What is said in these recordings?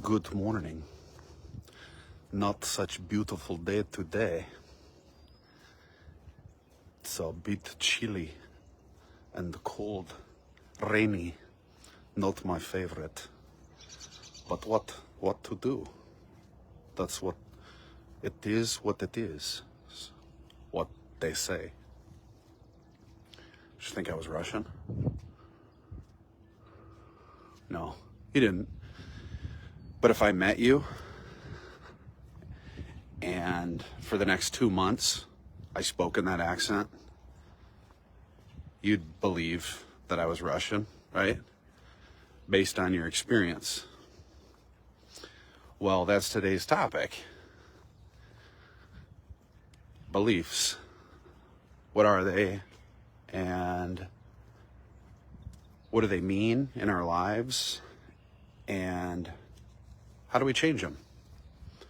Good morning. Not such beautiful day today. It's a bit chilly and cold, rainy. Not my favorite. But what to do? That's what it is, what it is. What they say. Did you think I was Russian? No, you didn't. But if I met you, and for the next 2 months, I spoke in that accent, you'd believe that I was Russian, right? Based on your experience. Well, that's today's topic. Beliefs. What are they? And what do they mean in our lives? And how do we change them? I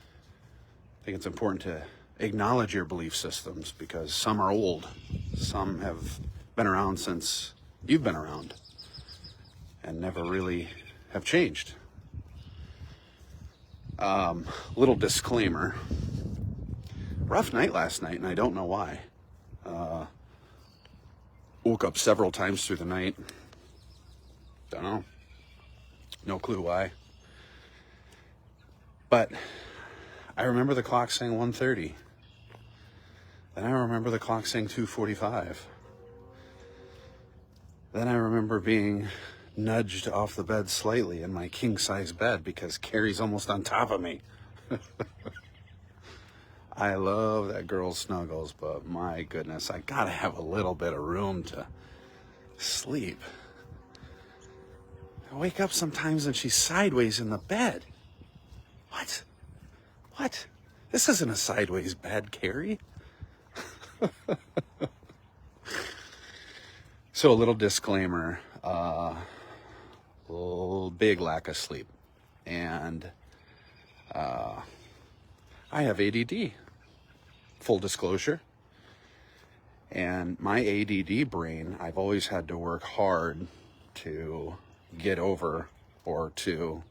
think it's important to acknowledge your belief systems because some are old. Some have been around since you've been around and never really have changed. Little disclaimer. Rough night last night, and I don't know why. Woke up several times through the night. Don't know. No clue why. But I remember the clock saying 1:30. Then I remember the clock saying 2:45. Then I remember being nudged off the bed slightly in my king-size bed because Carrie's almost on top of me. I love that girl snuggles, but my goodness, I gotta have a little bit of room to sleep. I wake up sometimes and she's sideways in the bed. What? This isn't a sideways bed, Carrie. So a little disclaimer, big lack of sleep. And I have ADD, full disclosure. And my ADD brain, I've always had to work hard to get over or to...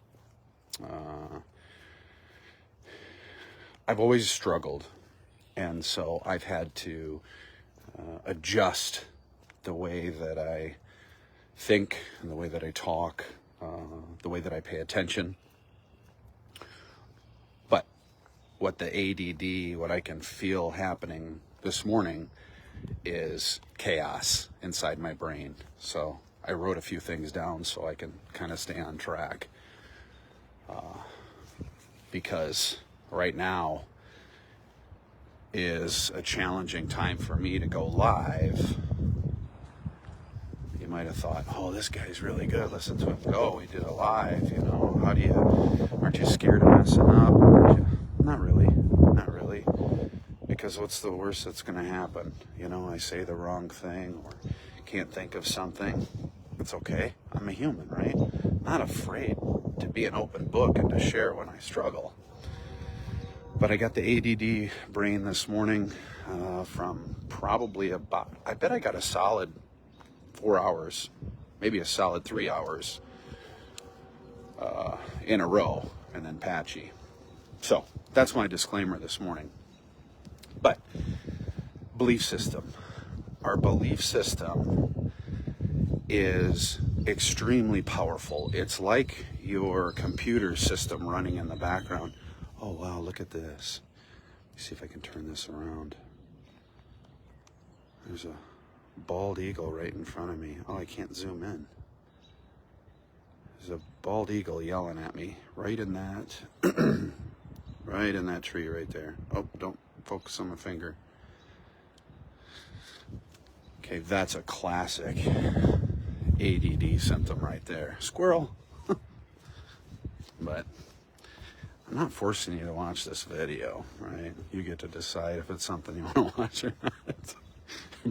I've always struggled, and so I've had to adjust the way that I think and the way that I talk, the way that I pay attention. But what the ADD, what I can feel happening this morning is chaos inside my brain. So I wrote a few things down so I can kind of stay on track. Because right now is a challenging time for me to go live. You might have thought, oh, this guy's really good. Listen to him go. He did a live, you know. Aren't you scared of messing up? Not really. Because what's the worst that's going to happen? You know, I say the wrong thing or can't think of something. It's okay. I'm a human, right? Not afraid to be an open book and to share when I struggle. But I got the ADD brain this morning from probably I bet I got a solid 4 hours, maybe a solid 3 hours in a row and then patchy. So that's my disclaimer this morning. But belief system. Our belief system is extremely powerful. It's like your computer system running in the background. Oh, wow, look at this. Let me see if I can turn this around. There's a bald eagle right in front of me. Oh, I can't zoom in. There's a bald eagle yelling at me right in that, right in that tree right there. Oh, don't focus on my finger. Okay, that's a classic ADD symptom right there. Squirrel. But I'm not forcing you to watch this video, right? You get to decide if it's something you want to watch or not.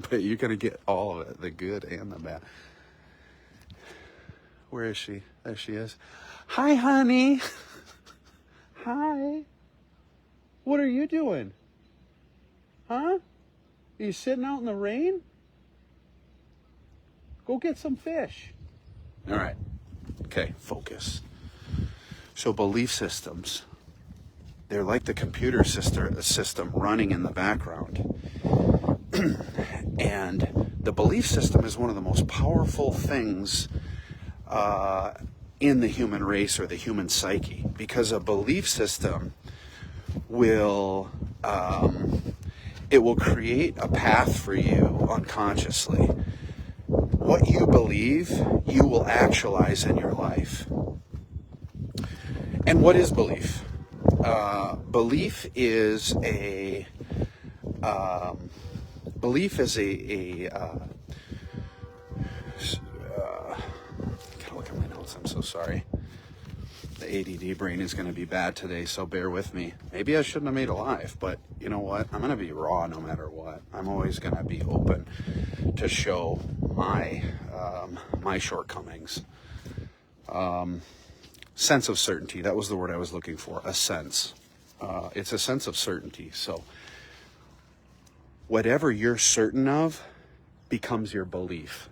But you're going to get all of it, the good and the bad. Where is she? There she is. Hi, honey. Hi. What are you doing? Huh? Are you sitting out in the rain? Go get some fish. All right. Okay, focus. So belief systems, they're like the computer system running in the background. And the belief system is one of the most powerful things in the human race or the human psyche, because a belief system will it will create a path for you unconsciously. What you believe, you will actualize in your life. And what is belief? Belief is a gotta look at my notes. I'm so sorry. The ADD brain is going to be bad today, so bear with me. Maybe I shouldn't have made a live, but you know what? I'm going to be raw no matter what. I'm always going to be open to show my shortcomings. Sense of certainty. That was the word I was looking for. A sense. It's a sense of certainty. So whatever you're certain of becomes your belief.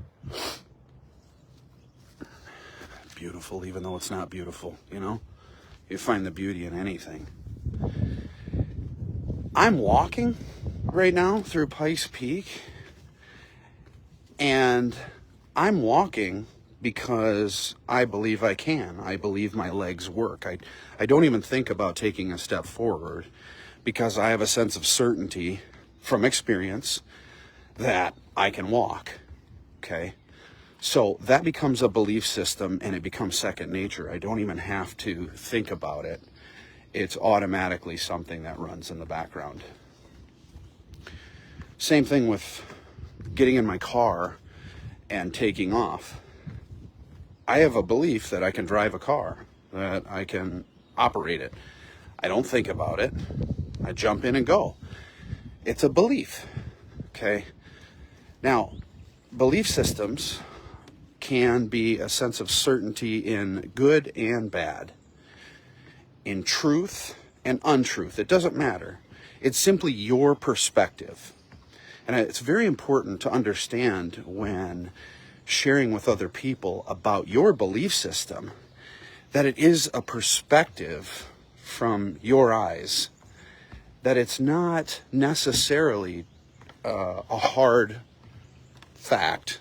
Beautiful, even though it's not beautiful, you know? You find the beauty in anything. I'm walking right now through Pikes Peak, and I'm walking because I believe I can. I believe my legs work. I don't even think about taking a step forward because I have a sense of certainty from experience that I can walk, okay? So that becomes a belief system, and it becomes second nature. I don't even have to think about it. It's automatically something that runs in the background. Same thing with getting in my car and taking off. I have a belief that I can drive a car, that I can operate it. I don't think about it. I jump in and go. It's a belief, okay? Now, belief systems can be a sense of certainty in good and bad, in truth and untruth. It doesn't matter. It's simply your perspective. And it's very important to understand when sharing with other people about your belief system that it is a perspective from your eyes, that it's not necessarily a hard fact,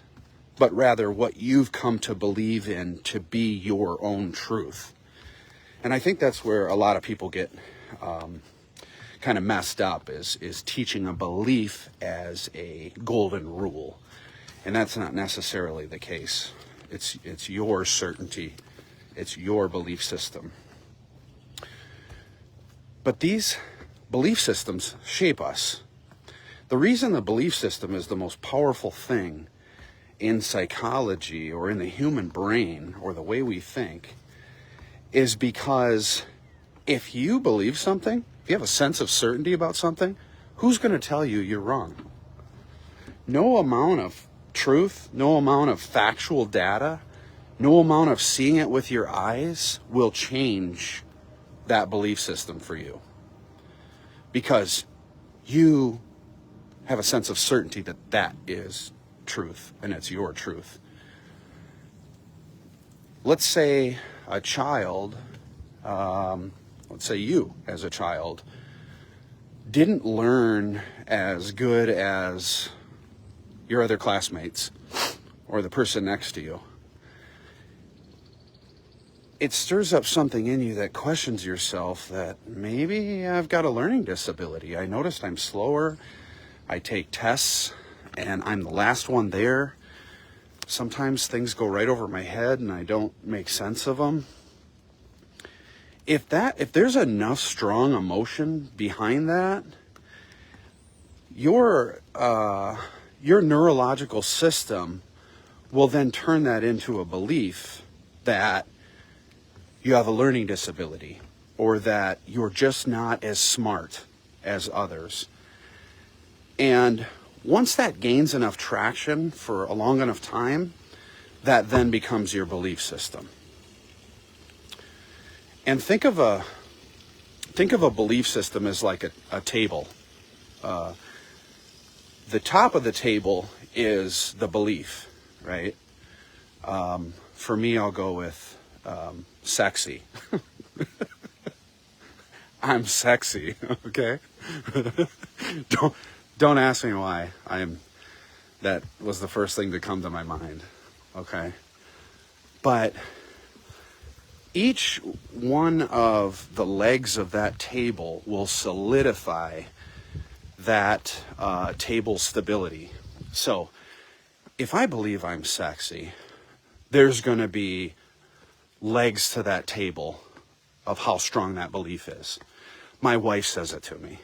but rather what you've come to believe in to be your own truth. And I think that's where a lot of people get kind of messed up, is teaching a belief as a golden rule. And that's not necessarily the case. It's your certainty. It's your belief system. But these belief systems shape us. The reason the belief system is the most powerful thing in psychology or in the human brain or the way we think is because if you believe something, if you have a sense of certainty about something, who's going to tell you you're wrong? No amount of truth, no amount of factual data, no amount of seeing it with your eyes will change that belief system for you, because you have a sense of certainty that that is truth and it's your truth. Let's say a child, let's say you as a child didn't learn as good as your other classmates or the person next to you. It stirs up something in you that questions yourself, that maybe I've got a learning disability. I noticed I'm slower. I take tests and I'm the last one there. Sometimes things go right over my head and I don't make sense of them. If there's enough strong emotion behind that, your neurological system will then turn that into a belief that you have a learning disability, or that you're just not as smart as others. And once that gains enough traction for a long enough time, that then becomes your belief system. And think of a belief system as like a table. The top of the table is the belief, right? For me, I'll go with sexy. I'm sexy, okay? Don't ask me why. That was the first thing to come to my mind, okay? But each one of the legs of that table will solidify that table stability. So if I believe I'm sexy, there's going to be legs to that table of how strong that belief is. My wife says it to me.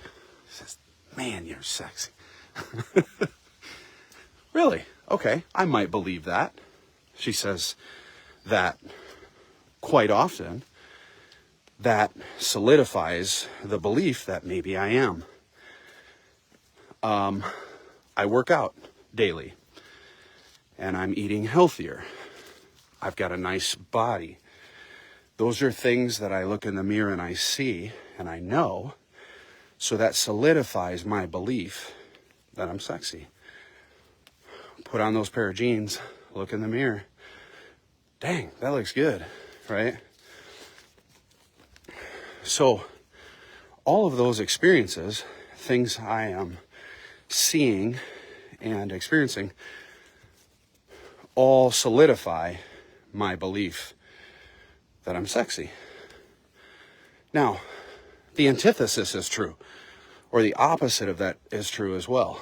She says, man, you're sexy. Really? Okay, I might believe that. She says that quite often. That solidifies the belief that maybe I am. I work out daily, and I'm eating healthier. I've got a nice body. Those are things that I look in the mirror and I see and I know, so that solidifies my belief that I'm sexy. Put on those pair of jeans, look in the mirror. Dang, that looks good, right? So all of those experiences, things I am seeing and experiencing, all solidify my belief that I'm sexy. Now, the antithesis is true, or the opposite of that is true as well.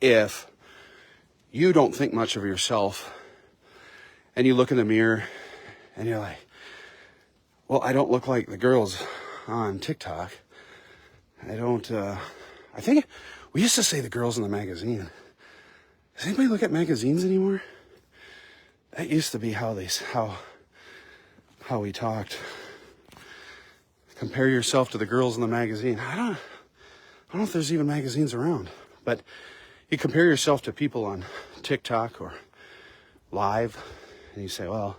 If you don't think much of yourself and you look in the mirror and you're like, well, I don't look like the girls on TikTok. I think we used to say the girls in the magazine. Does anybody look at magazines anymore? That used to be how we talked. Compare yourself to the girls in the magazine. I don't know if there's even magazines around, but you compare yourself to people on TikTok or live, and you say, well,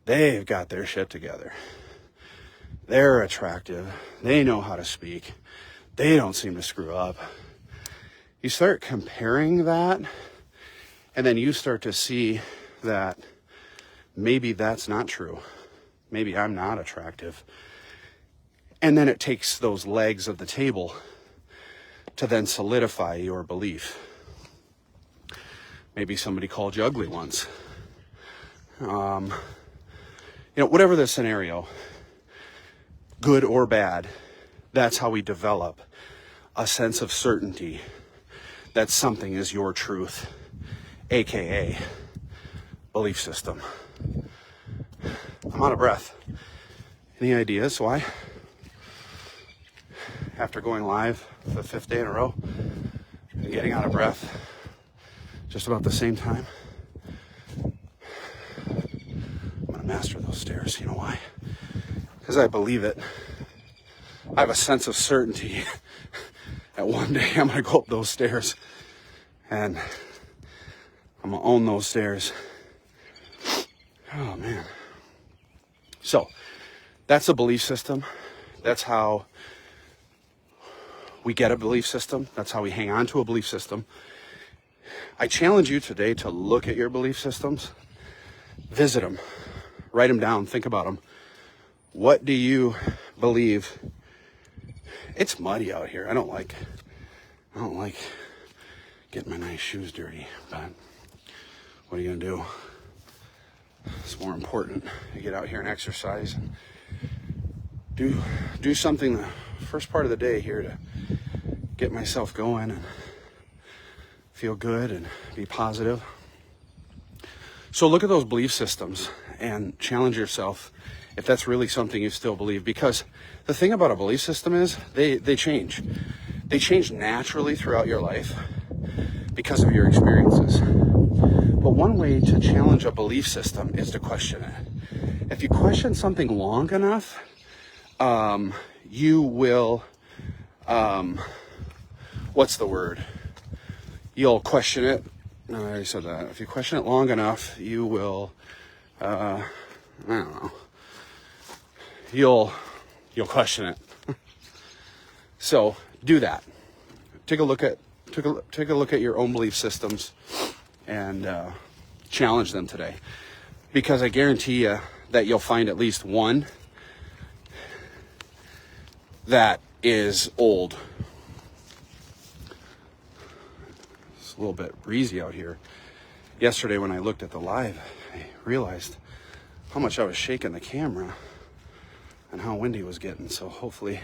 they've got their shit together. They're attractive. They know how to speak. They don't seem to screw up. You start comparing that, and then you start to see that maybe that's not true. Maybe I'm not attractive. And then it takes those legs of the table to then solidify your belief. Maybe somebody called you ugly once. Whatever the scenario, good or bad, that's how we develop a sense of certainty that something is your truth, aka belief system. I'm out of breath. Any ideas why? After going live for the 5th day in a row and getting out of breath just about the same time, I'm going to master those stairs. You know why? Because I believe it. I have a sense of certainty that one day I'm going to go up those stairs and I'm going to own those stairs. Oh, man. So, that's a belief system. That's how we get a belief system. That's how we hang on to a belief system. I challenge you today to look at your belief systems, visit them, write them down, think about them. What do you believe? It's muddy out here. I don't like getting my nice shoes dirty, but what are you gonna do? It's more important to get out here and exercise and do something the first part of the day here to get myself going and feel good and be positive. So look at those belief systems and challenge yourself if that's really something you still believe, because the thing about a belief system is they change. They change naturally throughout your life because of your experiences. But one way to challenge a belief system is to question it. If you question something long enough, you will, what's the word? You'll question it. No, I already said that. If you question it long enough, you will, I don't know. You'll question it. So do that. Take a look at your own belief systems and challenge them today, because I guarantee you that you'll find at least one that is old. It's a little bit breezy out here. Yesterday when I looked at the live, I realized how much I was shaking the camera and how windy it was getting. So hopefully,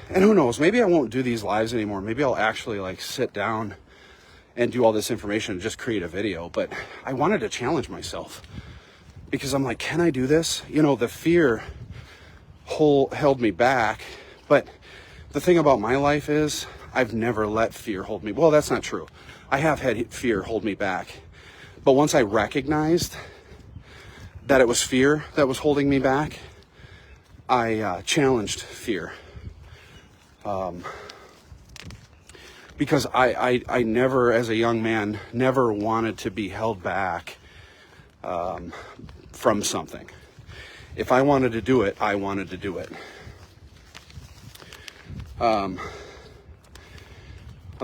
and who knows, maybe I won't do these lives anymore. Maybe I'll actually like sit down and do all this information and just create a video. But I wanted to challenge myself because I'm like, can I do this? You know, the fear held me back. But the thing about my life is I've never let fear hold me. Well, that's not true. I have had fear hold me back. But once I recognized that it was fear that was holding me back, I challenged fear. Because I never, as a young man, never wanted to be held back from something. If I wanted to do it, I wanted to do it. Let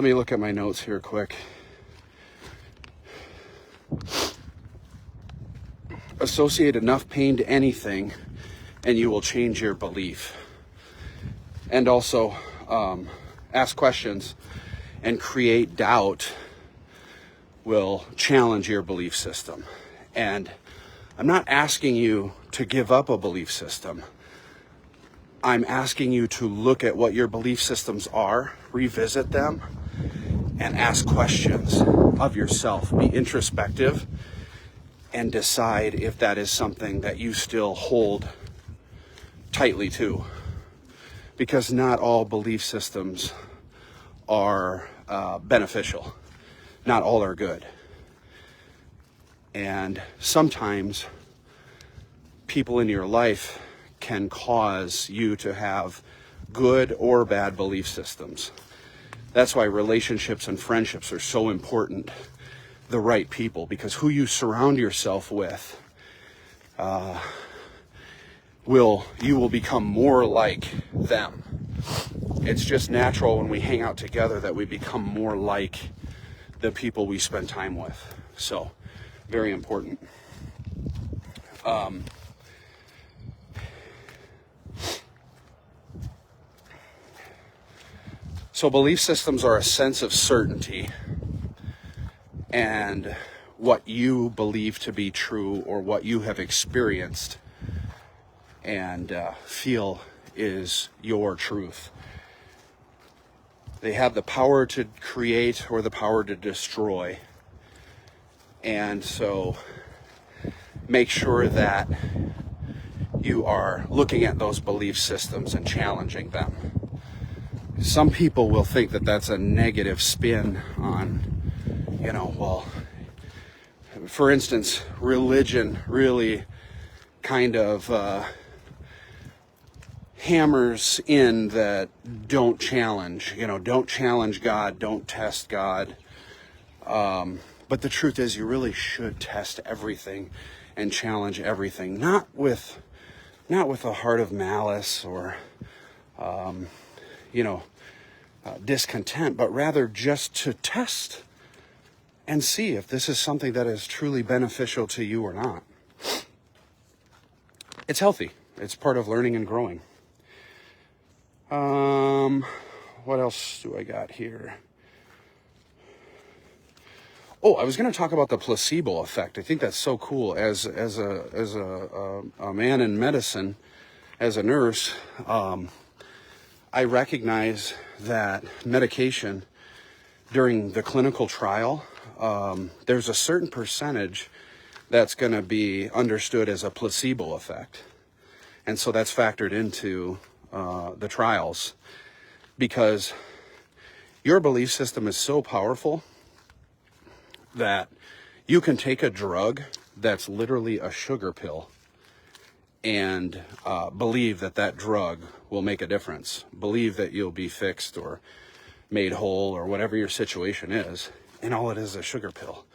me look at my notes here quick. Associate enough pain to anything and you will change your belief. And also ask questions and create doubt will challenge your belief system. And I'm not asking you to give up a belief system. I'm asking you to look at what your belief systems are, revisit them, and ask questions of yourself. Be introspective and decide if that is something that you still hold tightly to. Because not all belief systems are beneficial. Not all are good. And sometimes people in your life can cause you to have good or bad belief systems. That's why relationships and friendships are so important. The right people, because who you surround yourself with, you will become more like them. It's just natural when we hang out together that we become more like the people we spend time with. So, very important. So belief systems are a sense of certainty and what you believe to be true or what you have experienced and feel is your truth. They have the power to create or the power to destroy. And so make sure that you are looking at those belief systems and challenging them. Some people will think that that's a negative spin on, well, for instance, religion really kind of hammers in that don't challenge, don't challenge God, don't test God. But the truth is you really should test everything and challenge everything, not with a heart of malice or, discontent, but rather just to test and see if this is something that is truly beneficial to you or not. It's healthy. It's part of learning and growing. What else do I got here? Oh, I was going to talk about the placebo effect. I think that's so cool. As a man in medicine, as a nurse, I recognize that medication during the clinical trial, there's a certain percentage that's going to be understood as a placebo effect. And so that's factored into the trials because your belief system is so powerful that you can take a drug that's literally a sugar pill and believe that drug will make a difference. Believe that you'll be fixed or made whole or whatever your situation is, and all it is a sugar pill.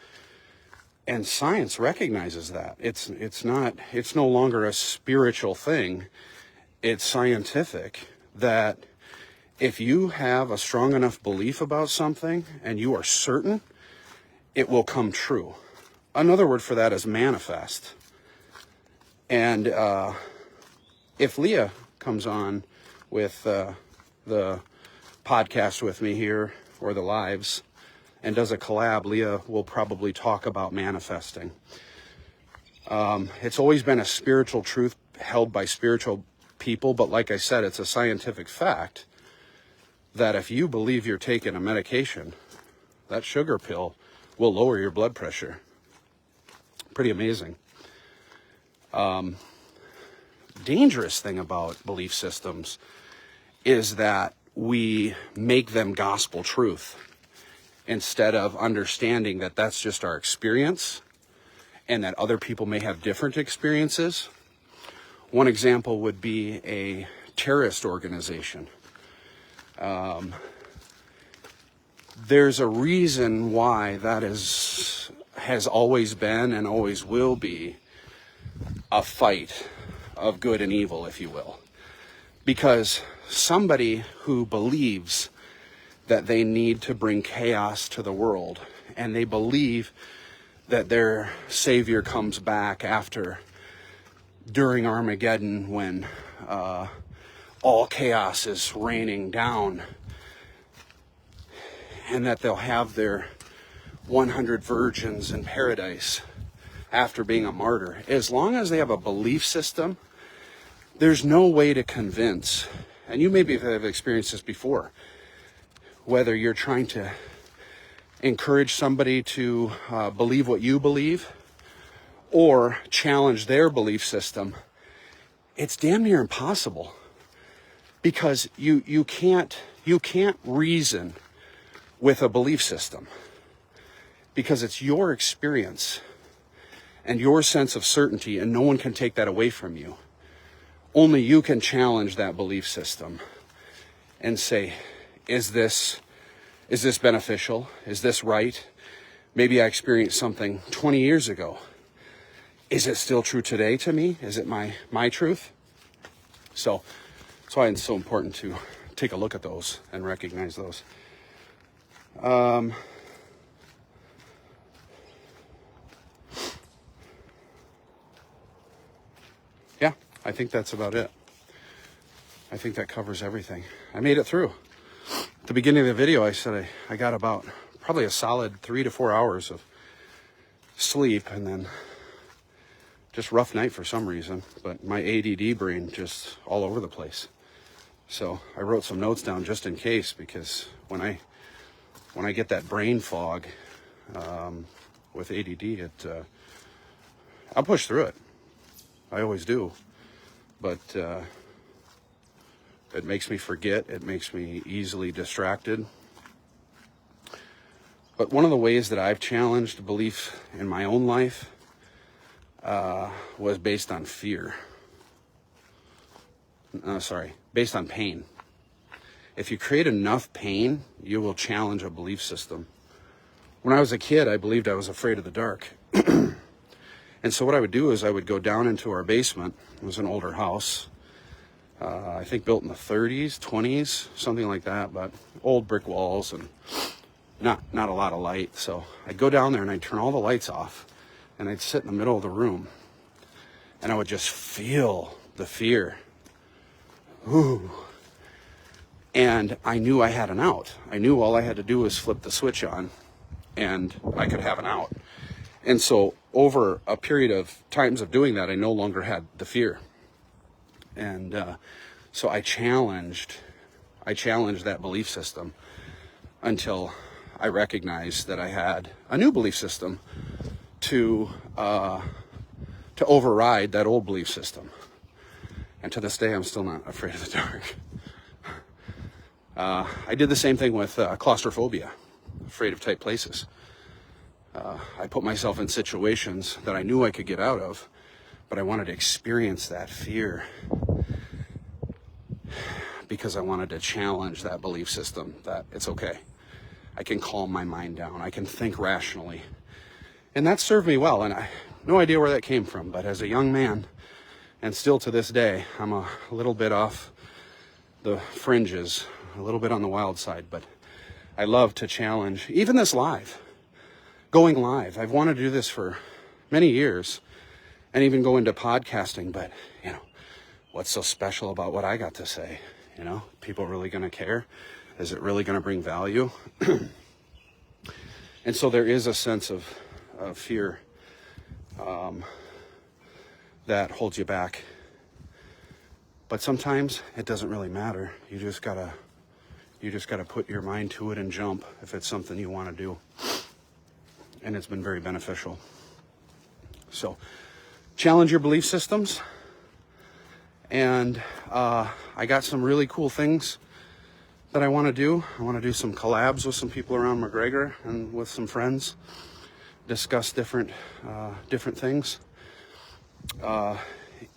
And science recognizes that. It's no longer a spiritual thing. It's scientific that if you have a strong enough belief about something and you are certain, it will come true. Another word for that is manifest. And if Leah comes on with the podcast with me here, or the lives, and does a collab, Leah will probably talk about manifesting. It's always been a spiritual truth held by spiritual people, but like I said, it's a scientific fact that if you believe you're taking a medication, that sugar pill will lower your blood pressure. Pretty amazing. Dangerous thing about belief systems is that we make them gospel truth instead of understanding that that's just our experience and that other people may have different experiences. One example would be a terrorist organization. There's a reason why that has always been and always will be a fight of good and evil, if you will. Because somebody who believes that they need to bring chaos to the world, and they believe that their Savior comes back during Armageddon, when all chaos is raining down, and that they'll have their 100 virgins in paradise after being a martyr. As long as they have a belief system, there's no way to convince, and you maybe have experienced this before, whether you're trying to encourage somebody to believe what you believe or challenge their belief system, it's damn near impossible, because you can't reason with a belief system, because it's your experience and your sense of certainty, and no one can take that away from you. Only you can challenge that belief system and say, is this beneficial? Is this right? Maybe I experienced something 20 years ago. Is it still true today to me? Is it my truth? So that's why it's so important to take a look at those and recognize those. Yeah, I think that's about it. I think that covers everything. I made it through. At the beginning of the video, I said I got about probably a solid 3 to 4 hours of sleep, and then just rough night for some reason, but my ADD brain just all over the place. So I wrote some notes down just in case, because when I get that brain fog with ADD, I'll push through it. I always do, but it makes me forget. It makes me easily distracted. But one of the ways that I've challenged belief in my own life was based on fear. Based on pain. If you create enough pain, you will challenge a belief system. When I was a kid, I believed I was afraid of the dark. And so what I would do is I would go down into our basement. It was an older house. I think built in the 30s, 20s, something like that, but old brick walls and not a lot of light. So I'd go down there and I'd turn all the lights off, and I'd sit in the middle of the room, and I would just feel the fear. Ooh. And I knew I had an out. I knew all I had to do was flip the switch on and I could have an out. And so over a period of times of doing that, I no longer had the fear. And so I challenged that belief system until I recognized that I had a new belief system to override that old belief system. And to this day, I'm still not afraid of the dark. I did the same thing with claustrophobia, afraid of tight places. I put myself in situations that I knew I could get out of, but I wanted to experience that fear because I wanted to challenge that belief system that it's okay. I can calm my mind down. I can think rationally. And that served me well, and I have no idea where that came from, but as a young man, and still to this day, I'm a little bit off the fringes, a little bit on the wild side, but I love to challenge, even this live, going live. I've wanted to do this for many years, and even go into podcasting. But, what's so special about what I got to say? People really going to care? Is it really going to bring value? And so there is a sense of fear that holds you back. But sometimes it doesn't really matter. You just gotta put your mind to it and jump if it's something you want to do. And it's been very beneficial. So challenge your belief systems. And I got some really cool things that I want to do. I want to do some collabs with some people around McGregor and with some friends. Discuss different things.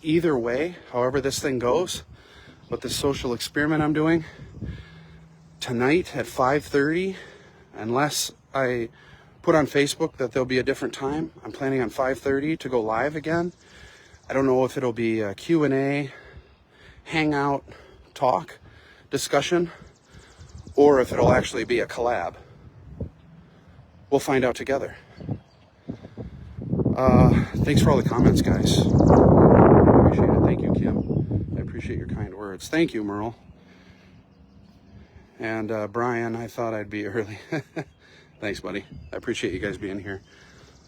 Either way, however this thing goes, with this social experiment I'm doing, tonight at 5:30, unless I put on Facebook that there'll be a different time, I'm planning on 5:30 to go live again. I don't know if it'll be a Q&A, hangout, talk, discussion, or if it'll actually be a collab. We'll find out together. Thanks for all the comments, guys. I appreciate it. Thank you, Kim. I appreciate your kind words. Thank you, Merle. And Brian, I thought I'd be early. Thanks, buddy. I appreciate you guys being here.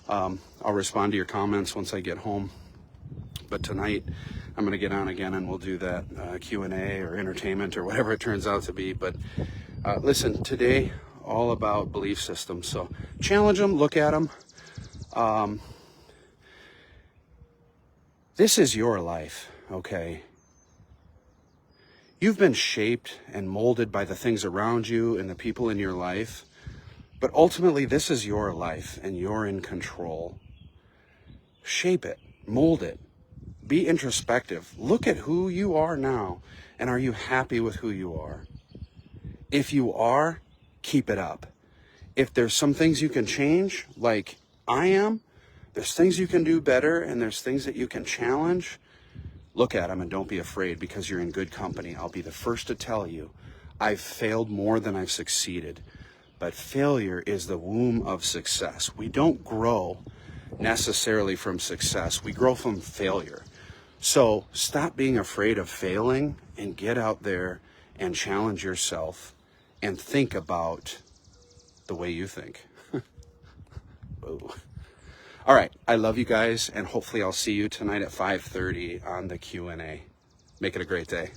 I'll respond to your comments once I get home. But tonight, I'm going to get on again and we'll do that Q&A or entertainment or whatever it turns out to be. But listen, today, all about belief systems. So challenge them, look at them. This is your life, okay? You've been shaped and molded by the things around you and the people in your life, but ultimately this is your life and you're in control. Shape it, mold it, be introspective. Look at who you are now, and are you happy with who you are? If you are, keep it up. If there's some things you can change, like I am, there's things you can do better and there's things that you can challenge. Look at them and don't be afraid, because you're in good company. I'll be the first to tell you, I've failed more than I've succeeded. But failure is the womb of success. We don't grow necessarily from success. We grow from failure. So stop being afraid of failing and get out there and challenge yourself and think about the way you think. Whoa. All right, I love you guys, and hopefully I'll see you tonight at 5:30 on the Q&A. Make it a great day.